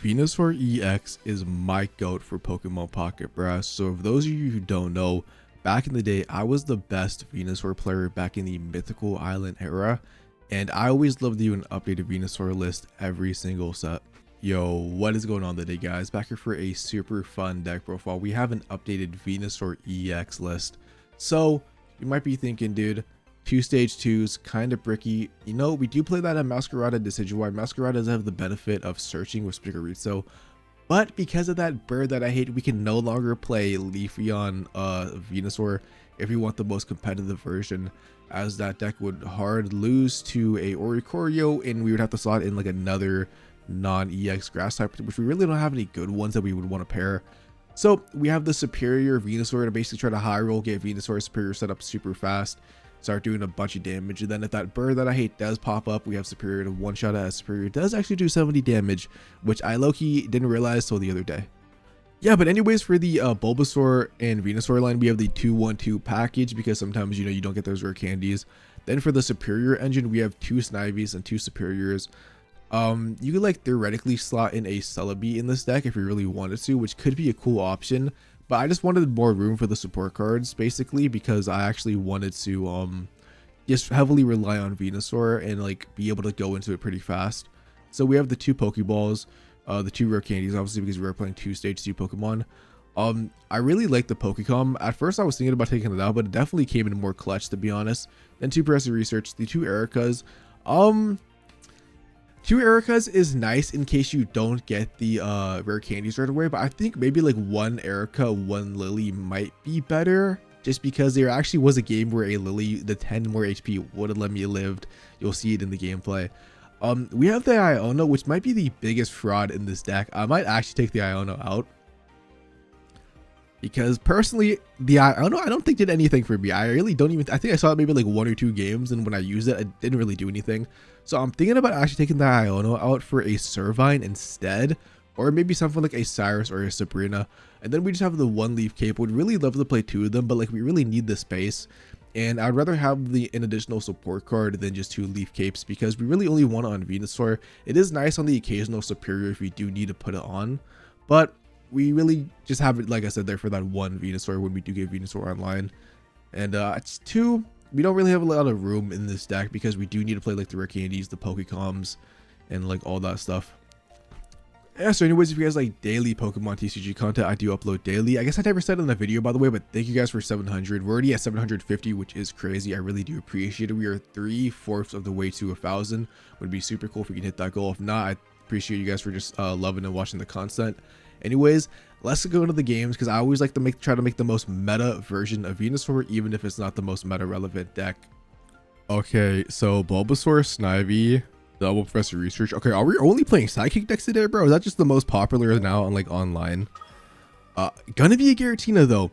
Venusaur EX is my goat for Pokemon Pocket, bruh. So for those of you who don't know, back in the day, I was the best Venusaur player back in the Mythical Island era, and I always loved to do an updated Venusaur list every single set. Yo, what is going on today, guys? Back here for a super fun deck profile. We have an updated Venusaur EX list. So you might be thinking, dude, 2 stage 2s, kind of bricky. You know, we do play that at Masquerada Decidueye. Masquerada does have the benefit of searching with Spigorito, but because of that bird that I hate, we can no longer play Leafeon Venusaur if we want the most competitive version, as that deck would hard lose to a Oricorio, and we would have to slot in like another non-EX grass type, which we really don't have any good ones that we would want to pair. So we have the Serperior Venusaur to basically try to high roll, get Venusaur Serperior set up super fast, start doing a bunch of damage, and then if that bird that I hate does pop up, we have Serperior to one shot at. Serperior does actually do 70 damage, which I low-key didn't realize till the other day. Yeah, but anyways, for the Bulbasaur and Venusaur line, we have the 2-1-2 package, because sometimes, you know, you don't get those rare candies. Then for the Serperior engine, we have 2 Snivies and 2 Serperiors. You could like theoretically slot in a Celebi in this deck if you really wanted to, which could be a cool option, but I just wanted more room for the support cards basically, because I actually wanted to just heavily rely on Venusaur and like be able to go into it pretty fast. So we have the 2 Pokeballs, the 2 rare candies, obviously because we were playing 2 stage 2 Pokemon. I really like the Pokecom. At first I was thinking about taking it out, but it definitely came in more clutch, to be honest. Then 2 Progressive Research, the 2 Ericas. 2 Ericas is nice in case you don't get the rare candies right away, but I think maybe like 1 Erica, 1 Lily might be better, just because there actually was a game where a Lily, the 10 more HP would have let me lived. You'll see it in the gameplay. We have the Iono, which might be the biggest fraud in this deck. I might actually take the Iono out, because personally the Iono I don't think did anything for me. I really don't even, I think I saw it maybe like 1 or 2 games, and when I used it, it didn't really do anything. So I'm thinking about actually taking the Iono out for a Servine instead, or maybe something like a Cyrus or a Sabrina, and then we just have the 1 Leaf Cape. Would really love to play 2 of them, but like we really need the space, and I'd rather have an additional support card than just 2 Leaf Capes, because we really only want it on Venusaur. It is nice on the occasional Serperior if we do need to put it on, but we really just have it, like I said, there for that 1 Venusaur when we do get Venusaur online. And it's 2, we don't really have a lot of room in this deck, because we do need to play like the rare candies, the Pokecoms, and like all that stuff. Yeah, so anyways, if you guys like daily Pokemon TCG content, I do upload daily. I guess I never said it in the video, by the way, but thank you guys for 700. We're already at 750, which is crazy. I really do appreciate it. We are 3/4 of the way to 1,000. Would be super cool if we can hit that goal. If not, I appreciate you guys for just loving and watching the content. Anyways, let's go into the games, because I always like to try to make the most meta version of Venusaur, even if it's not the most meta relevant deck. Okay, so Bulbasaur, Snivy, double Professor Research. Okay, are we only playing Psychic decks today, bro? Is that just the most popular now on like online? Gonna be a Giratina though.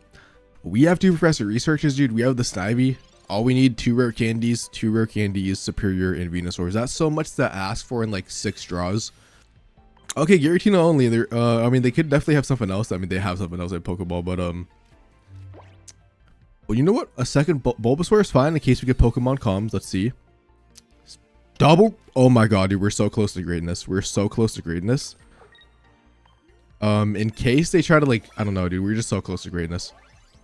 We have 2 Professor Researches, dude. We have the Snivy. All we need 2 rare candies, Superior, and Venusaur. Is that so much to ask for in like 6 draws? Okay, Giratina only. I mean, they could definitely have something else. I mean, they have something else like Pokeball, but well, you know what? A second Bulbasaur is fine in case we get Pokemon comms. Let's see. Double. Oh my god, dude, we're so close to greatness. We're so close to greatness. In case they try to like, I don't know, dude, we're just so close to greatness.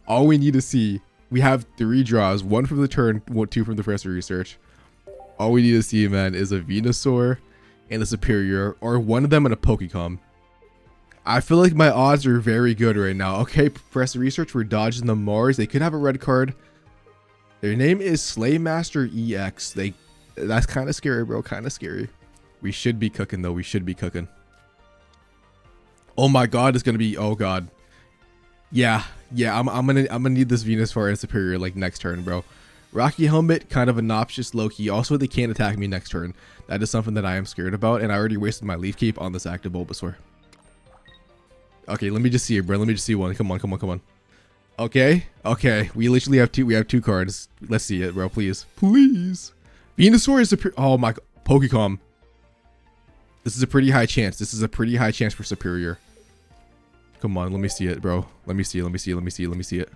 All we need to see, we have 3 draws, 1 from the turn, 2 from the Professor Research. All we need to see, man, is a Venusaur and a Serperior, or 1 of them and a Pokecom. I feel like my odds are very good right now. Okay, Professor Research, we're dodging the Mars. They could have a red card. Their name is Slaymaster EX. That's kind of scary, bro. Kind of scary. We should be cooking though. We should be cooking. Oh my god, it's gonna be, oh god. Yeah, I'm gonna need this Venusaur and Serperior like next turn, bro. Rocky Helmet, kind of obnoxious low-key. Also, they can't attack me next turn. That is something that I am scared about, and I already wasted my Leaf Cape on this active Bulbasaur. Okay, let me just see it, bro. Let me just see one. Come on. Okay. We literally have 2. We have 2 cards. Let's see it, bro. Please. Venusaur is Superior. Oh my god. Pokecom. This is a pretty high chance. For Serperior. Come on, let me see it, bro. Let me see it.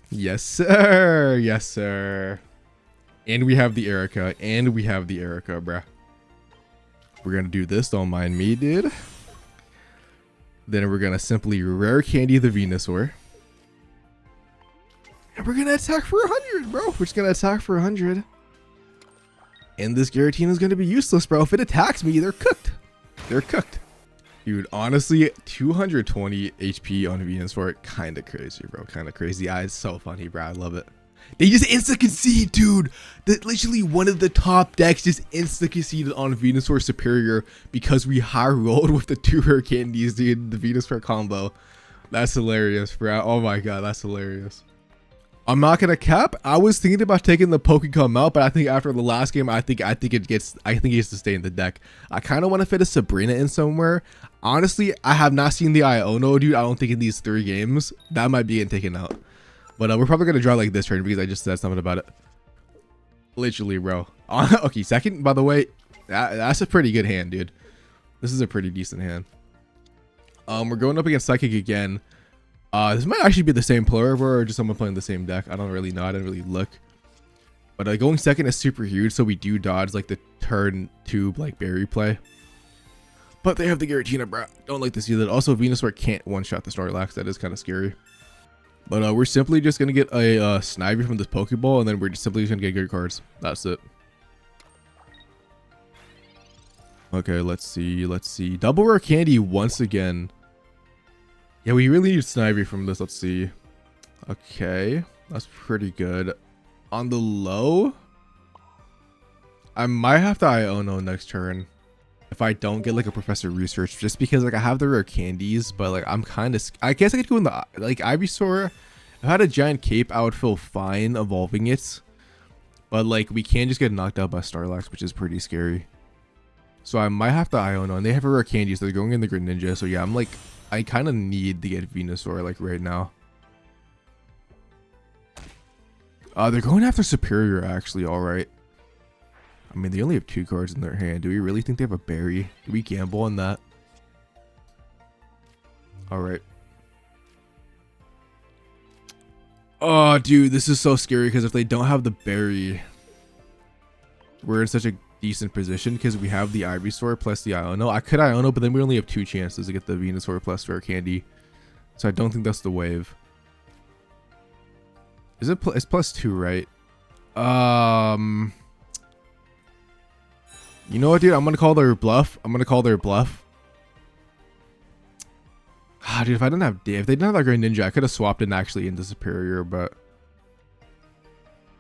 Yes, sir. And we have the Erica. Bruh. We're gonna do this, don't mind me, dude. Then we're gonna simply rare candy the Venusaur. And we're gonna attack for 100, bro. We're just gonna attack for 100. And this Giratina is gonna be useless, bro. If it attacks me, they're cooked. They're cooked. Dude, honestly, 220 HP on Venusaur, kinda crazy, bro. Kinda crazy. It's so funny, bro. I love it. They just insta-concede, dude. That literally one of the top decks just insta-conceded on Venusaur Serperior because we high rolled with the 2 rare candies, dude. The Venusaur combo. That's hilarious, bro. Oh my god, that's hilarious. I'm not gonna cap. I was thinking about taking the Pokemon out, but I think after the last game, I think it gets to stay in the deck. I kind of want to fit a Sabrina in somewhere. Honestly, I have not seen the Iono, dude. I don't think in these 3 games that might be getting taken out. But we're probably gonna draw like this turn because I just said something about it. Literally, bro. Okay, second. By the way, that's a pretty good hand, dude. This is a pretty decent hand. We're going up against Psychic again. This might actually be the same player or just someone playing the same deck. I don't really know. I didn't really look. But going second is super huge, so we do dodge like the turn 2 like berry play. But they have the Giratina, bro. Don't like to see that. Also, Venusaur can't one-shot the Snorlax. That is kind of scary. But we're simply just gonna get a Snivy from this Pokeball, and then we're just simply gonna get good cards. That's it. Okay, let's see. Let's see. Double rare candy once again. Yeah, we really need Snivy from this. Let's see. Okay, that's pretty good. On the low, I might have to Iono next turn if I don't get like a Professor Research, just because like I have the rare candies, but like I'm kind of, I guess I could go in the like Ivysaur. If I had a giant cape, I would feel fine evolving it, but like we can't just get knocked out by Snorlax, which is pretty scary. So I might have to Iono, and they have a rare candy, so they're going in the Greninja. So yeah, I'm like, I kind of need to get Venusaur like right now. They're going after Serperior actually. All right. I mean, they only have 2 cards in their hand. Do we really think they have a berry? Do we gamble on that? All right. Oh, dude, this is so scary because if they don't have the berry, we're in such a decent position because we have the Ivysaur plus the Iono. I could Iono, but then we only have 2 chances to get the Venusaur plus rare candy. So I don't think that's the wave. Is it? It's +2, right? You know what, dude? I'm gonna call their bluff. Ah, dude, if they didn't have that Great Ninja, I could have swapped it actually into Serperior, but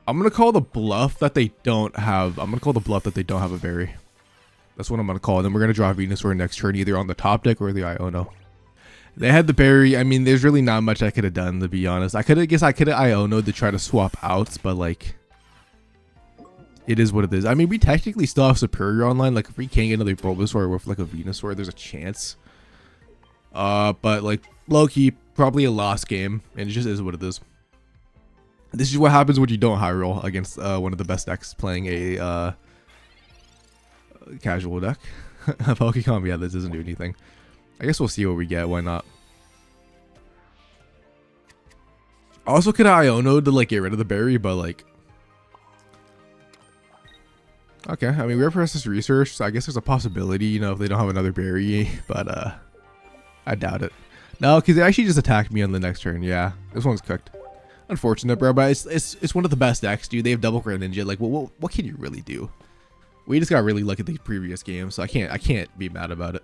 I'm gonna call the bluff that they don't have. I'm gonna call the bluff that they don't have a berry. That's what I'm gonna call. And then we're gonna draw Venusaur next turn, either on the top deck or the Iono. They had the berry. I mean, there's really not much I could have done, to be honest. I could have Iono'd to try to swap outs, but like, it is what it is. I mean, we technically still have Serperior online. Like, if we can't get another Bulbasaur with like a Venusaur, there's a chance. But like, low-key, probably a lost game, and it just is what it is. This is what happens when you don't high roll against one of the best decks playing a casual deck. Pokemon, yeah, this doesn't do anything. I guess we'll see what we get. Why not? I also could Iono to like get rid of the berry, but like, okay. I mean, we have Professor Research, so I guess there's a possibility, you know, if they don't have another berry, but I doubt it. No, because they actually just attacked me on the next turn. Yeah, this one's cooked. Unfortunate, bro, but it's one of the best decks, dude. They have double Great Ninja. Like, what can you really do? We just got really lucky at the previous game, so I can't be mad about it.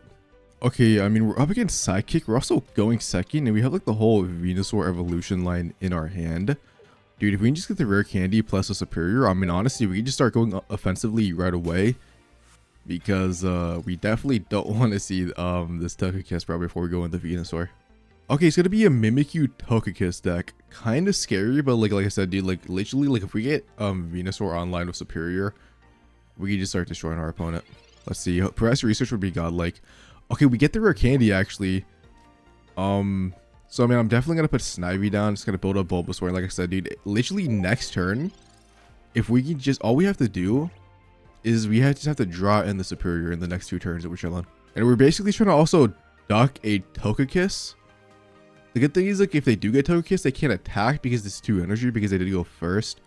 Okay, I mean, we're up against Psychic. We're also going second, and we have like the whole Venusaur evolution line in our hand. Dude, if we can just get the rare candy plus a Serperior, I mean, honestly, we can just start going offensively right away. Because we definitely don't want to see this Togekiss probably before we go into Venusaur. Okay, it's gonna be a Mimikyu Togekiss deck. Kind of scary, but like I said, dude, like literally, like if we get Venusaur online with Serperior, we can just start destroying our opponent. Let's see. Professor Research would be godlike. Okay, we get the rare candy actually. So I mean, I'm definitely gonna put Snivy down. Just gonna build up Bulbasaur. And like I said, dude, literally next turn, if we can just, all we have to do is we just have to draw in the Serperior in the next 2 turns that we're chilling. And we're basically trying to also duck a Togekiss. The good thing is, like, if they do get Togekiss, they can't attack because it's 2 energy because they did go first.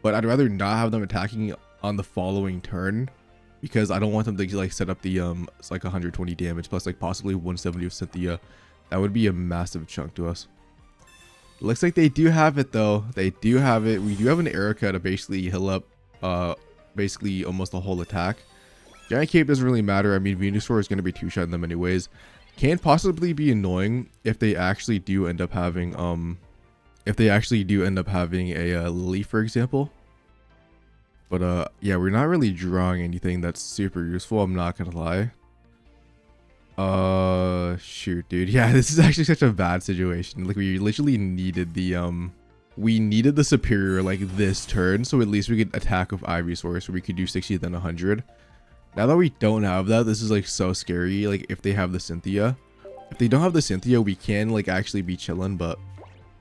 But I'd rather not have them attacking on the following turn because I don't want them to like set up the it's like 120 damage plus like possibly 170 of Cynthia. That would be a massive chunk to us. Looks like they do have it though. They do have it. We do have an Erica to basically heal up basically almost the whole attack. Giant Cape doesn't really matter. I mean, Venusaur is going to be two-shotting them anyways. Can possibly be annoying if they actually do end up having a Lily, for example. But yeah, we're not really drawing anything that's super useful, I'm not gonna lie. Shoot, dude. Yeah, this is actually such a bad situation. Like, we literally needed the Serperior like this turn, so at least we could attack with Ivysaur, so we could do 60 then 100. Now that we don't have that, this is like so scary. Like, if they have the Cynthia, if they don't have the Cynthia, we can like actually be chilling, but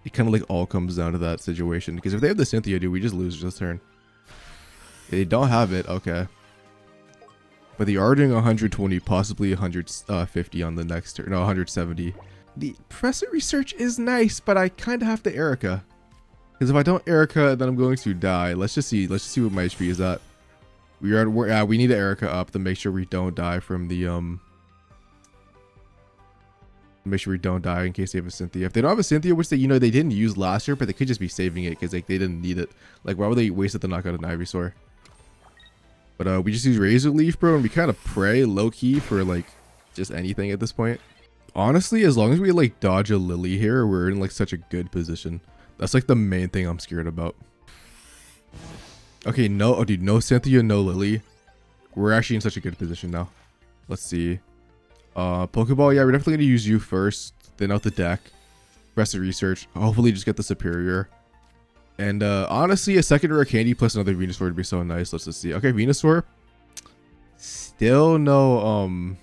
it kind of like all comes down to that situation, because if they have the Cynthia, dude, we just lose this turn. They don't have it, okay. But they are doing 120, possibly 150 on the next turn. No, 170. The Professor Research is nice, but I kind of have to Erica. Because if I don't Erica, then I'm going to die. Let's just see what my HP is at. We need to Erica up to make sure we don't die from the make sure we don't die in case they have a Cynthia. If they don't have a Cynthia, which they, you know, they didn't use last year, but they could just be saving it because like they didn't need it. Like, why would they waste it to knock out an Ivysaur? But we just use Razor Leaf, bro, and we kind of pray low-key for like just anything at this point. Honestly, as long as we like dodge a Lily here, we're in like such a good position. That's like the main thing I'm scared about. Okay, no, oh dude, no Cynthia, no Lily. We're actually in such a good position now. Let's see. Pokeball, yeah, we're definitely gonna use you first, then out the deck. Rest of research. Hopefully just get the Serperior. And honestly, a second rare candy plus another Venusaur would be so nice. Let's just see. Okay, Venusaur. Still no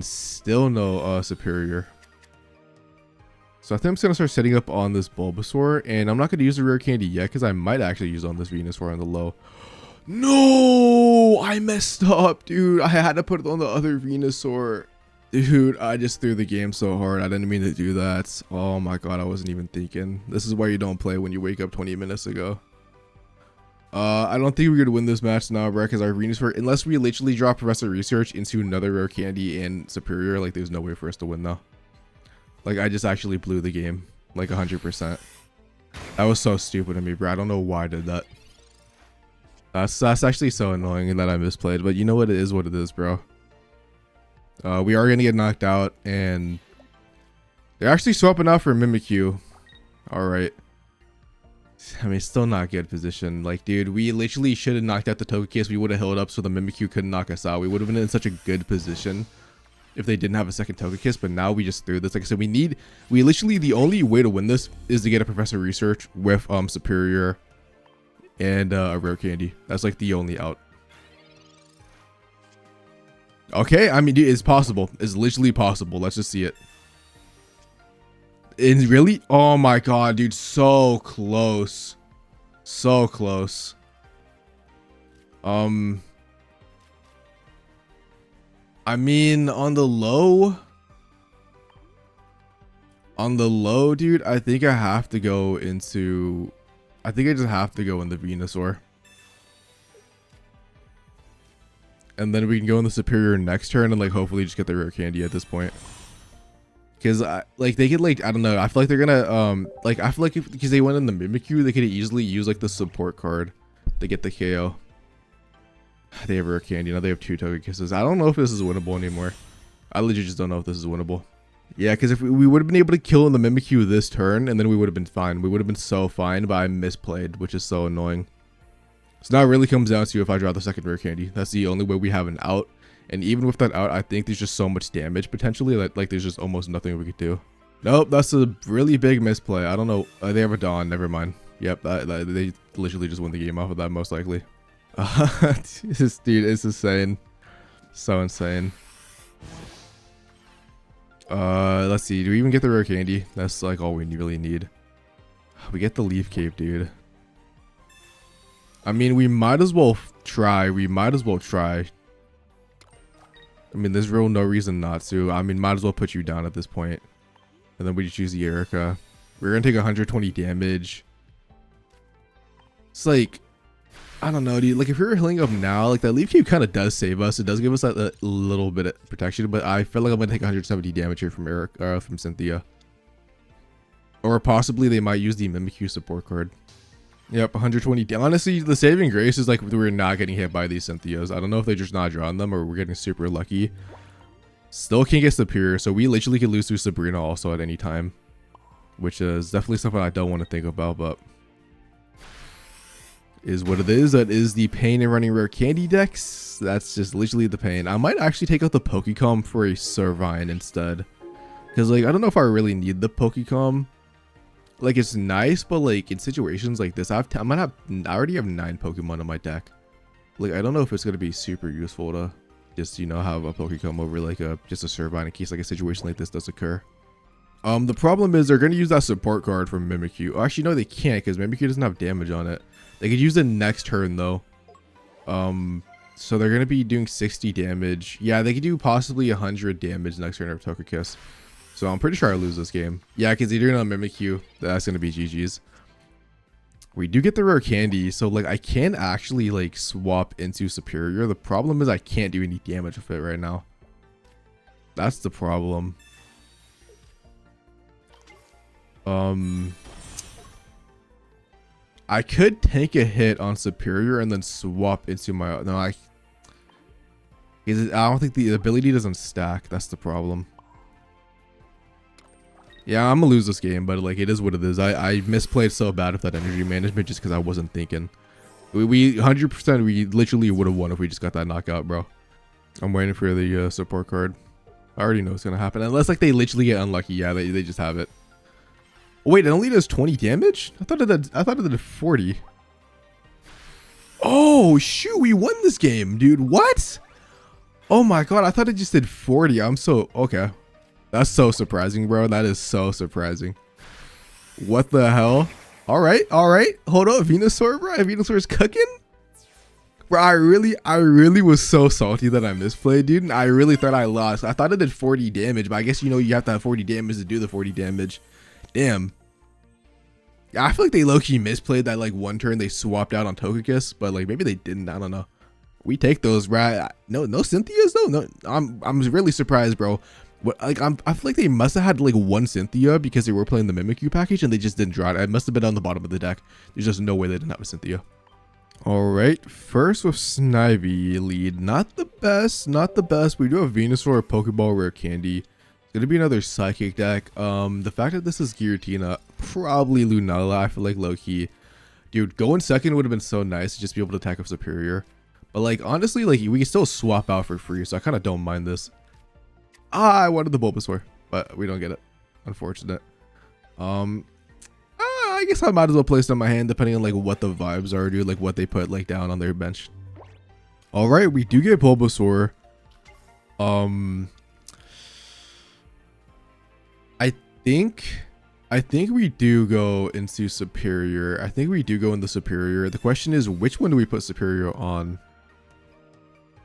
still no Serperior. So I think I'm just gonna start setting up on this Bulbasaur, and I'm not gonna use a rare candy yet because I might actually use on this Venusaur on the low. No, I messed up, dude. I had to put it on the other Venusaur. Dude, I just threw the game so hard. I didn't mean to do that. Oh my god, I wasn't even thinking. This is why you don't play when you wake up 20 minutes ago. I don't think we're gonna win this match now, bro, because our Venusaur, unless we literally drop Professor Research into another rare candy and Serperior, like there's no way for us to win now. Like, I just actually blew the game like 100%. That was so stupid of me, bro. I don't know why I did that. That's actually so annoying that I misplayed, but you know what, it is what it is, bro. We are gonna get knocked out, and they're actually swapping out for Mimikyu. All right. I mean, still not good position. Like, dude, we literally should have knocked out the Togekiss. We would have held up so the Mimikyu couldn't knock us out. We would have been in such a good position if they didn't have a second Togekiss, but now we just threw this. Like I said, we literally, the only way to win this is to get a Professor Research with Serperior and a rare candy. That's like the only out. Okay, I mean, dude, it's possible. It's literally possible. Let's just see it. It's really, oh my god, dude, so close. So close. I mean, on the low, dude, I think I have to go into, I think I just have to go in the Venusaur. And then we can go in the Serperior next turn and like hopefully just get the rare candy at this point. Because like they could like, I don't know, I feel like they're gonna like, I feel like because they went in the Mimikyu, they could easily use like the support card to get the KO. They have rare candy. Now they have 2 Togekisses. I don't know if this is winnable anymore. I legit just don't know if this is winnable. Yeah, because if we would have been able to kill in the Mimikyu this turn, and then we would have been fine. We would have been so fine, but I misplayed, which is so annoying. So now it really comes down to if I draw the second rare candy. That's the only way we have an out. And even with that out, I think there's just so much damage potentially that like there's just almost nothing we could do. Nope, that's a really big misplay. I don't know. They have a Dawn. Never mind. Yep, they literally just win the game off of that most likely. This dude is insane. So insane. Let's see. Do we even get the rare candy? That's like all we really need. We get the Leaf Cape, dude. I mean, we might as well try. We might as well try. I mean, there's real no reason not to. I mean, might as well put you down at this point. And then we just use the Erica. We're gonna take 120 damage. It's like, I don't know, dude. Like, if we were healing up now, like, that leaf cube kind of does save us. It does give us that a little bit of protection, but I feel like I'm going to take 170 damage here from from Cynthia. Or possibly they might use the Mimikyu support card. Yep, 120. Honestly, the saving grace is like we're not getting hit by these Cynthias. I don't know if they're just not drawing them or we're getting super lucky. Still can't get Serperior, so we literally could lose to Sabrina also at any time. Which is definitely something I don't want to think about, but is what it is. That is the pain in running rare candy decks. That's just literally the pain. I might actually take out the Pokecom for a Servine instead. Because, like, I don't know if I really need the Pokecom. Like, it's nice, but, like, in situations like this, I already have 9 Pokemon in my deck. Like, I don't know if it's going to be super useful to just, you know, have a Pokecom over, like, just a Servine in case, like, a situation like this does occur. The problem is they're going to use that support card from Mimikyu. Oh, actually, no, they can't because Mimikyu doesn't have damage on it. They could use it next turn, though. So they're going to be doing 60 damage. Yeah, they could do possibly 100 damage next turn of Togekiss. So I'm pretty sure I lose this game. Yeah, because they're doing it on Mimikyu. That's going to be GG's. We do get the rare candy. So, like, I can actually, like, swap into Serperior. The problem is I can't do any damage with it right now. That's the problem. I could take a hit on Serperior and then swap into my... No, I don't think the ability doesn't stack. That's the problem. Yeah, I'm gonna lose this game, but like it is what it is. I misplayed so bad with that energy management just because I wasn't thinking. We 100% we literally would have won if we just got that knockout, bro. I'm waiting for the support card. I already know what's gonna happen unless like they literally get unlucky. Yeah, they just have it. Oh, wait, it only does 20 damage? I thought it did 40. Oh shoot, we won this game, dude. What? Oh my god, I thought it just did 40. I'm so okay. That's so surprising, bro. That is so surprising. What the hell? All right. Hold up, Venusaur, bro. Venusaur's cooking, bro. I really was so salty that I misplayed, dude. And I really thought I lost. I thought it did 40 damage, but I guess you know you have to have 40 damage to do the 40 damage. Damn. Yeah, I feel like they low-key misplayed that like one turn they swapped out on Togekiss, but like maybe they didn't. I don't know. We take those, right? No Cynthias though. No, I'm really surprised, bro. What, like I feel like they must have had like one Cynthia because they were playing the Mimikyu package and they just didn't draw it. It must have been on the bottom of the deck. There's just no way they didn't have a Cynthia. All right, first with Snivy lead. Not the best. We do have Venusaur, Pokeball, Rare Candy. It's gonna be another Psychic deck. The fact that this is Giratina, probably Lunala. I feel like low key, dude, going second would have been so nice to just be able to attack with Serperior. But like honestly, like we can still swap out for free, so I kind of don't mind this. I wanted the Bulbasaur, but we don't get it. Unfortunate. I guess I might as well place it on my hand depending on like what the vibes are, dude. Like what they put like down on their bench. All right, we do get Bulbasaur. I think we do go into Serperior. I think we do go into Serperior. The question is, which one do we put Serperior on?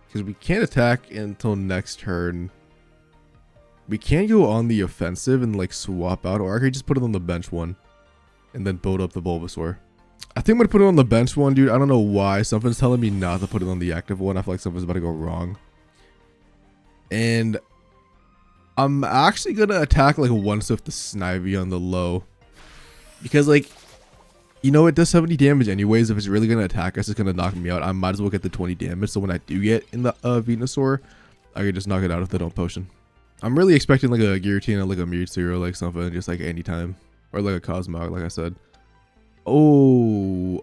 Because we can't attack until next turn. We can go on the offensive and like swap out, or I could just put it on the bench one and then build up the Bulbasaur. I think I'm gonna put it on the bench one, dude. I don't know why. Something's telling me not to put it on the active one. I feel like something's about to go wrong. And I'm actually gonna attack like once with the Snivy on the low. Because like, you know, it does 70 damage anyways. If it's really gonna attack us, it's gonna knock me out. I might as well get the 20 damage. So when I do get in the Venusaur, I can just knock it out if they don't potion. I'm really expecting like a Giratina, like a Mewtwo, or like something, just like anytime. Or like a Cosmog, like I said. Oh,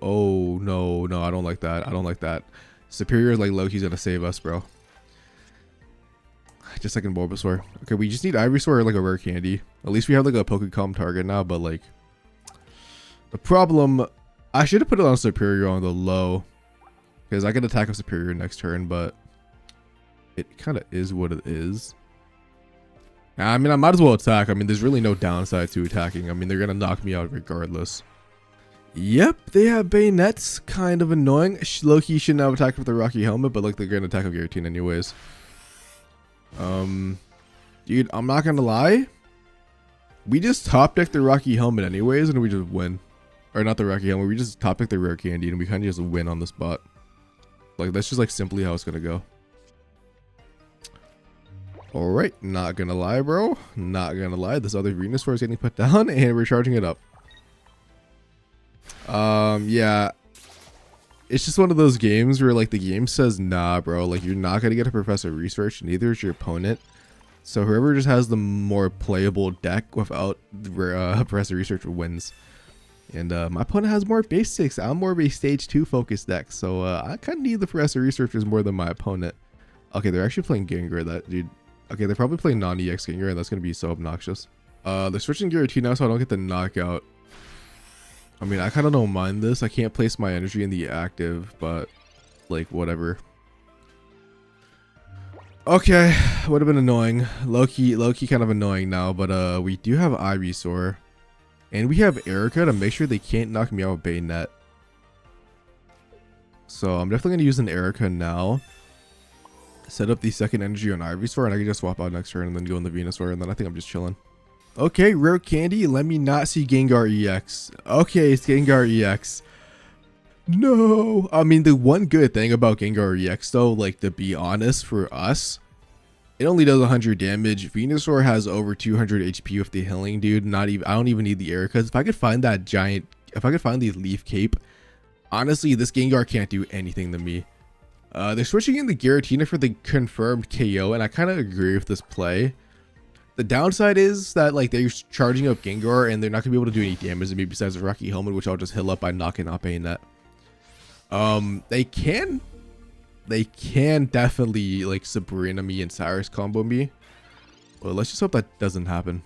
no, I don't like that. Serperior is like low-key's gonna save us, bro. Just like in Bulbasaur. Okay, we just need Ivysaur or like a rare candy. At least we have like a Pokecom target now, but like... The problem... I should have put it on Serperior on the low. Because I can attack a Serperior next turn, but... It kind of is what it is. I mean, I might as well attack. I mean, there's really no downside to attacking. I mean, they're going to knock me out regardless. Yep, they have Bayonets. Kind of annoying. Loki shouldn't have attacked with the Rocky Helmet, but like they're going to attack with Giratina anyways. Dude, I'm not going to lie. We just top deck the Rocky Helmet anyways, and we just win. or not the Rocky Helmet. We just top pick the rare candy and we kind of just win on the spot. Like that's just like simply how it's gonna go. All right, not gonna lie, bro. Not gonna lie. This other Venusaur is getting put down and we're charging it up. Yeah. It's just one of those games where like the game says, nah, bro, like you're not gonna get a Professor Research, neither is your opponent. So whoever just has the more playable deck without Professor Research wins. And my opponent has more basics. I'm more of a stage 2 focused deck, so I kind of need the Professor Researchers more than my opponent. Okay, they're actually playing Gengar, that dude. Okay, they're probably playing non-EX Gengar, and that's gonna be so obnoxious. They're switching Giratina now, so I don't get the knockout. I mean, I kind of don't mind this. I can't place my energy in the active, but like whatever. Okay, would have been annoying. Low-key kind of annoying now, but we do have Ivysaur. And we have Erica to make sure they can't knock me out with Bayonet. So I'm definitely going to use an Erica now. Set up the second energy on Ivysaur, and I can just swap out next turn and then go in the Venusaur, and then I think I'm just chilling. Okay, rare candy. Let me not see Gengar EX. Okay, it's Gengar EX. No. I mean, the one good thing about Gengar EX, though, like to be honest, for us, it only does 100 damage. Venusaur has over 200 HP with the healing, dude. Not even. I don't even need the Ericas. If I could find that giant, if I could find the Leaf Cape, honestly, this Gengar can't do anything to me. They're switching in the Giratina for the confirmed KO, and I kind of agree with this play. The downside is that like they're charging up Gengar and they're not gonna be able to do any damage to me besides the Rocky Helmet, which I'll just heal up by knocking out Bayonet. They can definitely like Sabrina me and Cyrus combo me. Well, let's just hope that doesn't happen.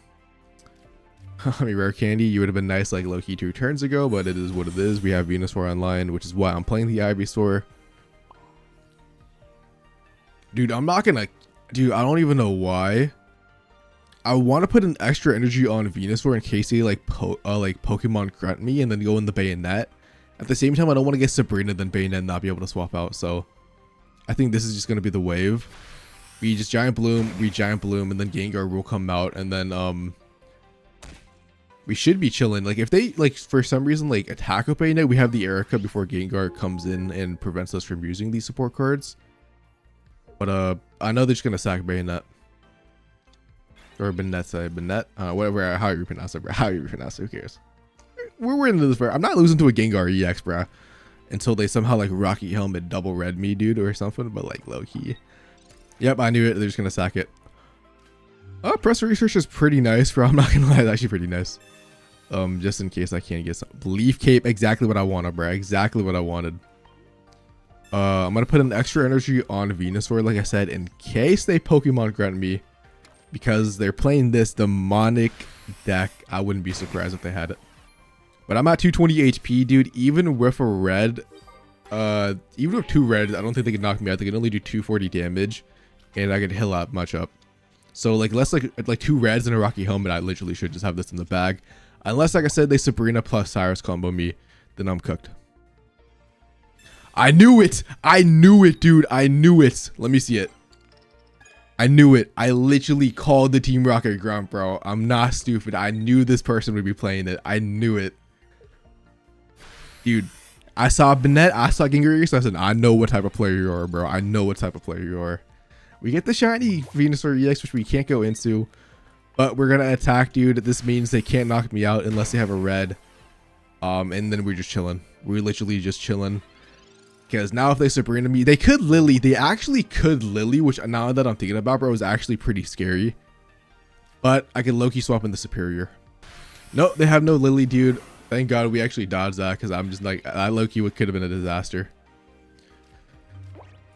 I mean, rare candy, you would have been nice like low-key 2 turns ago, but it is what it is. We have Venusaur online, which is why I'm playing the Ivysaur. Dude, I'm not gonna, dude, I don't even know why. I want to put an extra energy on Venusaur in case they like Pokemon grunt me and then go in the Bayonet. At the same time, I don't want to get Sabrina then Bayonet and not be able to swap out. So I think this is just going to be the wave. We just Giant Bloom, and then Gengar will come out, and then we should be chilling. Like if they like for some reason like attack with Bayonet, we have the Erica before Gengar comes in and prevents us from using these support cards. But I know they're just gonna sack Bayonet. Or Bayonet, whatever, how you pronounce it, bro. How you pronounce it, who cares? We're into this, bro. I'm not losing to a Gengar EX, bro. Until they somehow like Rocky Helmet double red me, dude, or something, but like low key. Yep, I knew it. They're just gonna sack it. Oh, Professor Research is pretty nice, bro. I'm not gonna lie, it's actually pretty nice. Just in case I can't get some Leaf Cape, exactly what I wanted, bro. Exactly what I wanted. I'm gonna put an extra energy on Venusaur, like I said, in case they Pokemon grunt me. Because they're playing this demonic deck. I wouldn't be surprised if they had it. But I'm at 220 HP, dude. Even with a red, even with 2 reds, I don't think they could knock me out. They can only do 240 damage, and I could heal up much up. So like less like 2 reds and a Rocky Helmet, I literally should just have this in the bag. Unless, like I said, they Sabrina plus Cyrus combo me, then I'm cooked. I knew it. I knew it, dude. I knew it. Let me see it. I knew it. I literally called the Team Rocket grunt, bro. I'm not stupid. I knew this person would be playing it. I knew it. Dude, I saw Bayonet. I saw Gengar. So I said, I know what type of player you are, bro. I know what type of player you are. We get the shiny Venusaur EX, which we can't go into. But we're going to attack, dude. This means they can't knock me out unless they have a red. And then we're just chilling. We're literally just chilling. Because now if they Sabrina me, they could Lily. They actually could Lily, which now that I'm thinking about, bro, is actually pretty scary. But I could low-key swap in the Serperior. Nope, they have no Lily, dude. Thank God we actually dodged that, because I'm just like, that low-key could have been a disaster.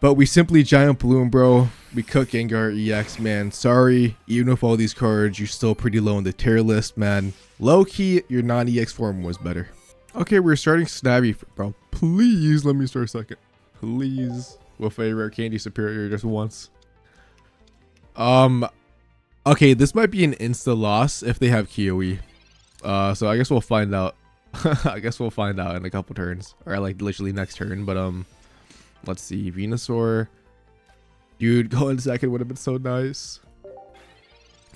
But we simply Giant Bloom, bro. We cook Gengar EX, man. Sorry, even with all these cards, you're still pretty low on the tier list, man. Low-key, your non-EX form was better. Okay, we're starting Snabby, bro. Please let me start second. Please. With a rare candy Serperior just once. Okay, this might be an insta loss if they have Kiwi. So I guess we'll find out. I guess we'll find out in a couple turns. Or like literally next turn. But let's see. Venusaur. Dude, going second would have been so nice.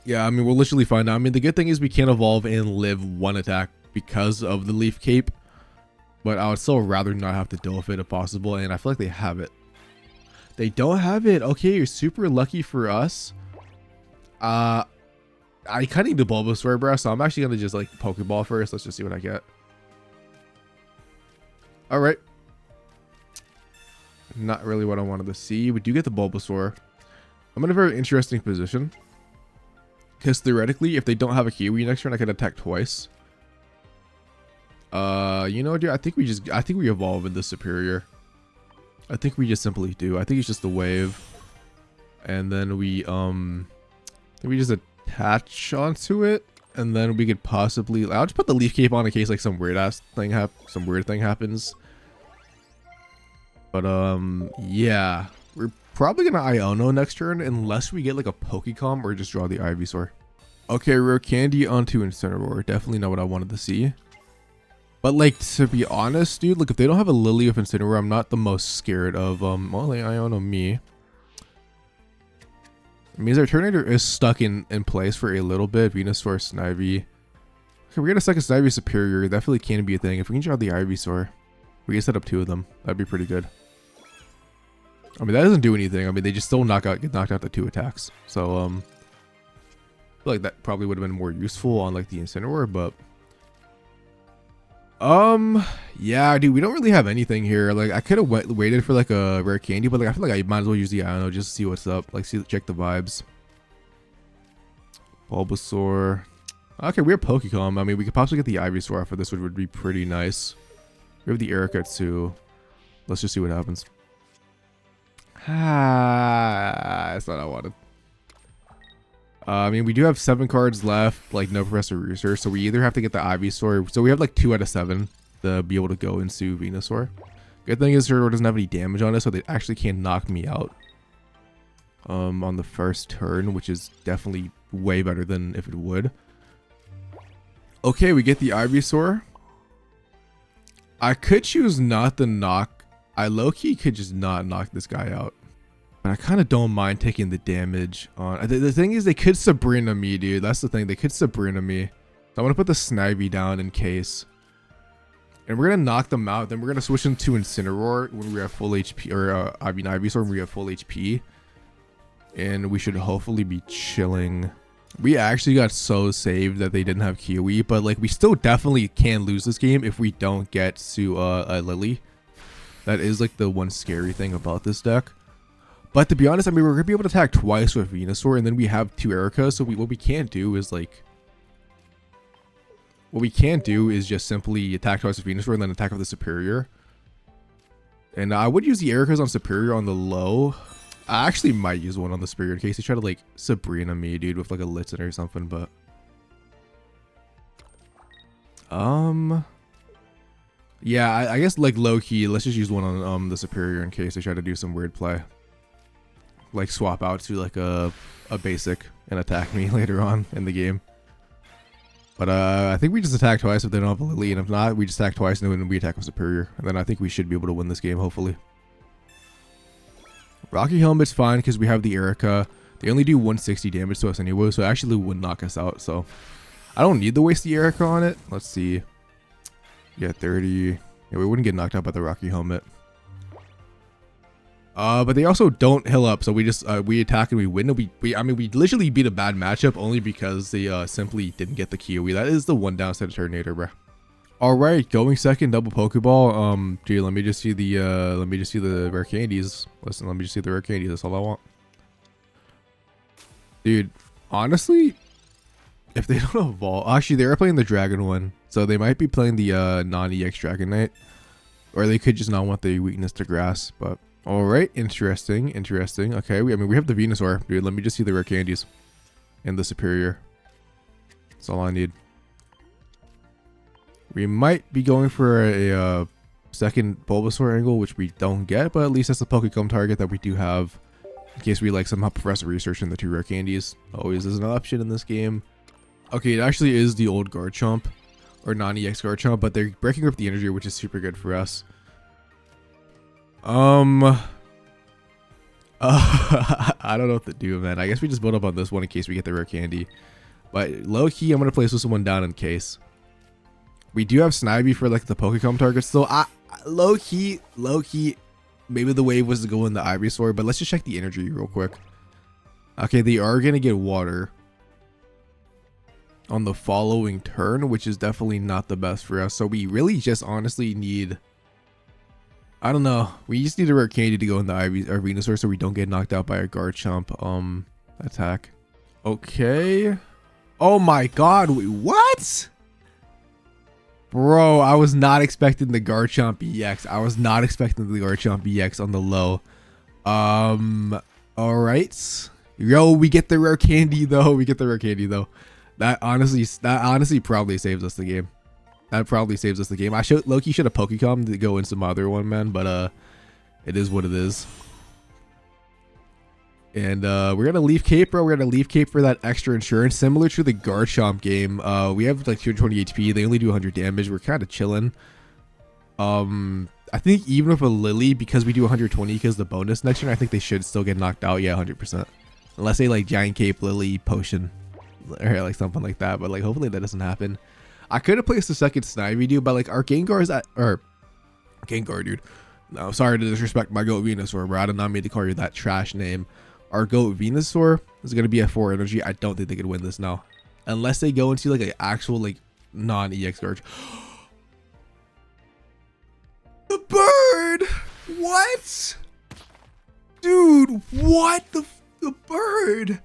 Yeah, I mean, we'll literally find out. I mean, the good thing is we can't evolve and live 1 attack because of the Leaf Cape. but I would still rather not have to deal with it if possible, and I feel like they have it. They don't have it. Okay, you're super lucky for us. I kind of need the Bulbasaur, bro, so I'm actually gonna just like Pokeball first. Let's just see what I get. All right. Not really what I wanted to see. We do get the Bulbasaur. I'm in a very interesting position, because theoretically, if they don't have a Kiwi next turn, I can attack twice. You know, dude, I think we evolve in the Serperior. I think we just simply do. I think it's just the wave, and then we just attach onto it, and then we could possibly. I'll just put the leaf cape on in case like some weird thing happens. But yeah, we're probably gonna Iono next turn unless we get like a Pokecom or just draw the Ivysaur. Okay, rare candy onto Incineroar. Definitely not what I wanted to see. But like, to be honest, dude, like if they don't have a Lily of Incineroar, I'm not the most scared of well, they Iono me. It means our Turtonator is stuck in place for a little bit. Venusaur, Snivy. Okay, we're gonna second Snivy Serperior. Definitely can be a thing. If we can draw the Ivysaur, we can set up 2 of them. That'd be pretty good. I mean, that doesn't do anything. I mean, they just still get knocked out the 2 attacks. So I feel like that probably would have been more useful on like the Incineroar, but yeah, dude, we don't really have anything here. Like, I could have waited for like a rare candy, but like I feel like I might as well use the Iono just to see what's up. Like, check the vibes. Bulbasaur. Okay, we have Pokecom. I mean, we could possibly get the Ivysaur for this, which would be pretty nice. We have the Erica too. Let's just see what happens. That's not what I wanted. I mean, we do have 7 cards left, like no Professor Research, so we either have to get the Ivysaur. So we have like 2 out of 7 to be able to go into Venusaur. Good thing is Turtle doesn't have any damage on it, so they actually can't knock me out on the first turn, which is definitely way better than if it would. Okay, we get the Ivysaur. I could choose not to knock. I low-key could just not knock this guy out. But I kind of don't mind taking the damage on. The thing is, they could Sabrina me, dude. That's the thing. They could Sabrina me. So I'm going to put the Snivy down in case. And we're going to knock them out. Then we're going to switch into Incineroar when we have full HP. Or, I mean, Ivysaur when we have full HP. And we should hopefully be chilling. We actually got so saved that they didn't have Kiwi. But, like, we still definitely can lose this game if we don't get to a Lily. That is, like, the one scary thing about this deck. But to be honest, I mean, we're going to be able to attack twice with Venusaur, and then we have 2 Ericas, so what we can't do is, like... What we can't do is just simply attack twice with Venusaur and then attack with the Serperior. And I would use the Ericas on Serperior on the low. I actually might use one on the Serperior in case they try to, like, Sabrina me, dude, with, like, a Blitzen or something, but... Yeah, I guess, like, low-key, let's just use one on the Serperior in case they try to do some weird play. Like swap out to like a basic and attack me later on in the game. But I think we just attack twice if they don't have a Lily, and if not, we just attack twice and then we attack with Serperior. And then I think we should be able to win this game, hopefully. Rocky Helmet's fine because we have the Erica. They only do 160 damage to us anyway, so it actually would knock us out. So I don't need to waste the Erica on it. Let's see. Yeah, 30. Yeah, we wouldn't get knocked out by the Rocky Helmet. But they also don't heal up, so we just we attack and we win. I mean, we literally beat a bad matchup only because they simply didn't get the Kiwi. That is the one downside of Turtonator, bro. All right, going second, double Pokeball. Dude, let me just see the rare candies. Listen, let me just see the rare candies. That's all I want. Dude, honestly, if they don't evolve, actually they are playing the Dragon one, so they might be playing the non-EX Dragonite, or they could just not want the weakness to grass, but. All right, interesting. Okay, I mean, we have the Venusaur. Dude, let me just see the rare candies and the Serperior. That's all I need. We might be going for a second Bulbasaur angle, which we don't get, but at least that's the Pokecom target that we do have in case we like somehow Professor Research in the 2 rare candies. Always is an option in this game. Okay, it actually is the old Garchomp or non-EX Garchomp, but they're breaking up the energy, which is super good for us. I don't know what to do, man. I guess we just build up on this one in case we get the rare candy. But low key, I'm gonna place this one down in case. We do have Snivy for like the Pokecom targets. So low key, maybe the wave was to go in the Ivysaur, but let's just check the energy real quick. Okay, they are gonna get water on the following turn, which is definitely not the best for us. So we really just honestly need, I don't know, we just need a rare candy to go in the Venusaur so we don't get knocked out by a Garchomp attack. Okay. Oh my god, wait, what? Bro, I was not expecting the Garchomp EX. I was not expecting the Garchomp EX on the low. All right. Yo, we get the rare candy though. We get the rare candy though. That honestly probably saves us the game. That probably saves us the game. Loki should have Pokecom to go in some other one, man. But it is what it is. And we're gonna leave Cape, bro. We're gonna leave Cape for that extra insurance, similar to the Garchomp game. We have like 220 HP. They only do 100 damage. We're kind of chilling. I think even with a Lily, because we do 120 because the bonus next turn, I think they should still get knocked out. Yeah, 100%. Unless they like Giant Cape, Lily, Potion, or like something like that. But like hopefully that doesn't happen. I could have placed the second Snivy dude, but like our Gengar is at, or Gengar dude. No, sorry to disrespect my goat Venusaur, bro. I did not mean to call you that trash name. Our goat Venusaur is going to be at 4 energy. I don't think they could win this now. Unless they go into like an actual like non-EX Garch. The bird! What? Dude, what? The bird?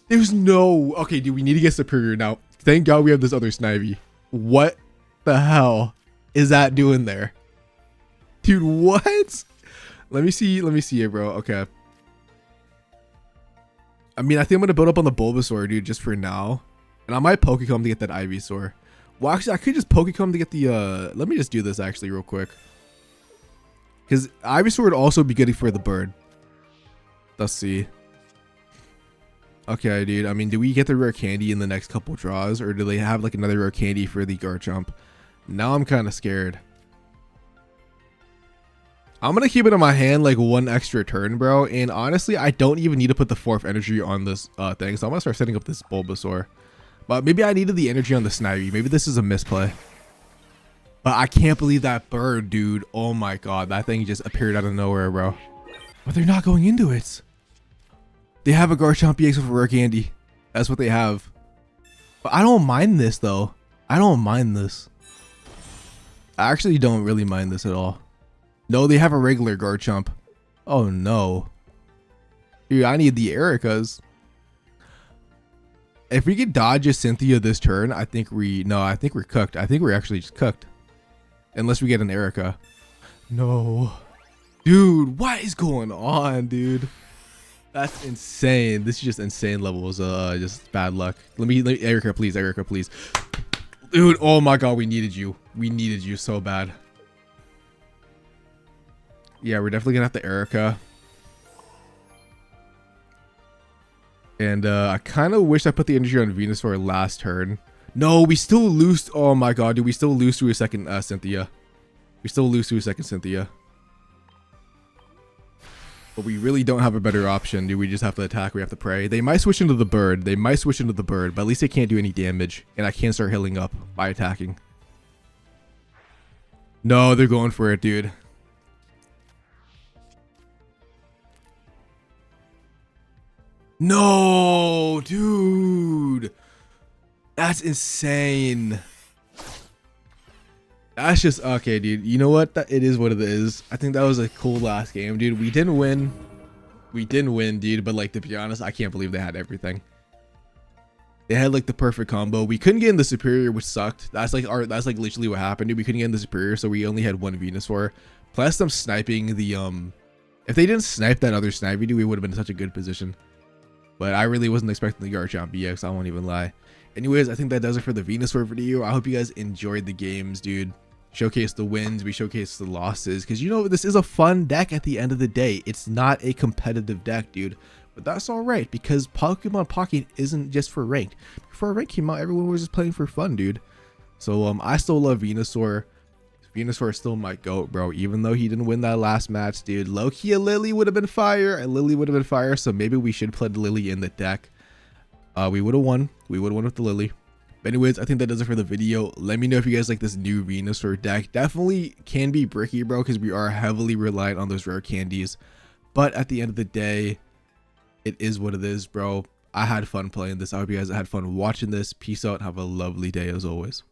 There's no... Okay, dude, we need to get Serperior now. Thank God we have this other Snivy. What the hell is that doing there? Dude, what? Let me see it, bro. Okay. I mean, I think I'm going to build up on the Bulbasaur, dude, just for now. And I might Pokecom to get that Ivysaur. Well, actually, I could just Pokecom to get the... Let me just do this, actually, real quick. Because Ivysaur would also be good for the bird. Let's see. Okay, dude. I mean, do we get the rare candy in the next couple draws? Or do they have, like, another rare candy for the Garchomp? Now I'm kind of scared. I'm going to keep it in my hand like one extra turn, bro. And honestly, I don't even need to put the 4th energy on this thing. So I'm going to start setting up this Bulbasaur. But maybe I needed the energy on the Snivy. Maybe this is a misplay. But I can't believe that bird, dude. Oh my god. That thing just appeared out of nowhere, bro. But they're not going into it. They have a Garchomp EX with a rare candy. That's what they have. But I don't mind this, though. I don't mind this. I actually don't really mind this at all. No, they have a regular Garchomp. Oh no. Dude, I need the Ericas. If we could dodge a Cynthia this turn, I think we're cooked. I think we're actually just cooked. Unless we get an Erica. No. Dude, what is going on, dude? That's insane. This is just insane levels. Just bad luck. Let me Erica, please. Erica, please. Dude, oh my god, we needed you. We needed you so bad. Yeah, we're definitely gonna have to Erica. And I kind of wish I put the energy on Venusaur last turn. No, we still lose. Oh my god, dude, we still lose to a second Cynthia. We still lose to a second Cynthia. But we really don't have a better option, dude. We just have to attack. We have to pray. They might switch into the bird. They might switch into the bird, but at least they can't do any damage. And I can't start healing up by attacking. No, they're going for it, dude. No, dude. That's insane. That's just okay, dude. You know what? It is what it is. I think that was a cool last game, dude. We didn't win. We didn't win, dude. But like, to be honest, I can't believe they had everything. They had like the perfect combo. We couldn't get in the Serperior, which sucked. That's like literally what happened, dude. We couldn't get in the Serperior, so we only had one Venusaur. Plus them sniping the if they didn't snipe that other Snivy, dude, we would have been in such a good position. But I really wasn't expecting the Garchomp EX. I won't even lie. Anyways, I think that does it for the Venusaur video. I hope you guys enjoyed the games, dude. Showcase the wins, we showcase the losses, because you know this is a fun deck at the end of the day. It's not a competitive deck, dude, but that's all right, because Pokemon Pocket isn't just for ranked. Before ranked came out, everyone was just playing for fun, dude. So I still love Venusaur. Venusaur is still my goat, bro, even though he didn't win that last match, dude. Low-key, a Lily would have been fire. A Lily would have been fire, so maybe we should play the Lily in the deck. We would have won. We would have won with the Lily. But anyways, I think that does it for the video. Let me know if you guys like this new Venusaur deck. Definitely can be bricky, bro, because we are heavily reliant on those rare candies. But at the end of the day, it is what it is, bro. I had fun playing this. I hope you guys had fun watching this. Peace out. Have a lovely day as always.